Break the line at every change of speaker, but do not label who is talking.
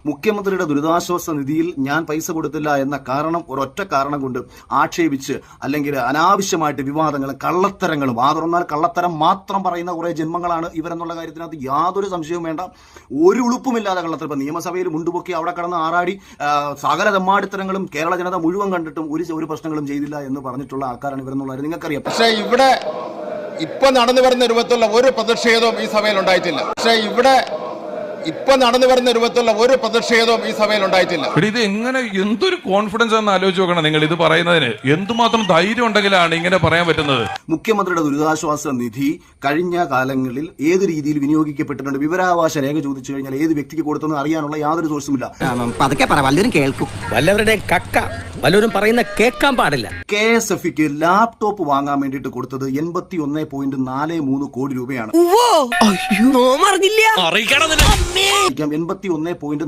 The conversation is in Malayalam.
മുഖ്യമന്ത്രിയുടെ ദുരിതാശ്വാസ നിധിയിൽ ഞാൻ പൈസ കൊടുത്തില്ല എന്ന കാരണം ഒരൊറ്റ കാരണം കൊണ്ട് ആക്ഷേപിച്ച് അല്ലെങ്കിൽ അനാവശ്യമായിട്ട് വിവാദങ്ങളും കള്ളത്തരങ്ങളും തുറന്നാൽ കള്ളത്തരം മാത്രം പറയുന്ന കുറെ ജന്മങ്ങളാണ് ഇവരെന്നുള്ള കാര്യത്തിനകത്ത് യാതൊരു സംശയവും വേണ്ട. ഒരു ഉളുപ്പുമില്ലാതെ കള്ളത്തരം. ഇപ്പൊ നിയമസഭയിൽ മുണ്ടുപൊക്കി അവിടെ കടന്ന് ആറാടി സകല തെമ്മാടിത്തരങ്ങളും കേരള ജനത മുഴുവൻ കണ്ടിട്ടും ഒരു പ്രശ്നങ്ങളും ചെയ്തില്ല എന്ന് പറഞ്ഞിട്ടുള്ള ആൾക്കാരാണ് ഇവരെന്നുള്ള നിങ്ങൾക്കറിയാം.
പക്ഷേ ഇവിടെ ഇപ്പൊ നടന്നു വരുന്ന രൂപത്തിലുള്ള ഒരു പ്രതിഷേധവും ഈ സഭയിൽ ഉണ്ടായിട്ടില്ല. ഈ സഭയിൽ ഉണ്ടായിട്ടില്ല.
ഇത് എങ്ങനെ എന്തൊരു കോൺഫിഡൻസ് ആണെന്ന് ആലോചിച്ച് നോക്കണം നിങ്ങൾ. ഇത് പറയുന്നതിന് എന്തുമാത്രം ധൈര്യം ഉണ്ടെങ്കിലാണ് ഇങ്ങനെ പറയാൻ പറ്റുന്നത്.
മുഖ്യമന്ത്രിയുടെ ദുരിതാശ്വാസ നിധി കഴിഞ്ഞ കാലങ്ങളിൽ ഏത് രീതിയിൽ വിനിയോഗിക്കപ്പെട്ടിട്ടുണ്ട്, വിവരാവകാശ രേഖ ചോദിച്ചു കഴിഞ്ഞാൽ ഏത് വ്യക്തിക്ക് കൊടുത്തെന്ന് അറിയാനുള്ള യാതൊരു സോഴ്സുമില്ല.
പതുക്കെ പറ, വല്ലവരും കേൾക്കും. വല്ലവരുടെ കക്ക വല്ലവരും പറയുന്ന കേൾക്കാൻ പാടില്ല.
KSFക്ക് ലാപ്ടോപ്പ് വാങ്ങാൻ വേണ്ടിയിട്ട് കൊടുത്തത് 81.43 കോടി രൂപയാണ്. 81.4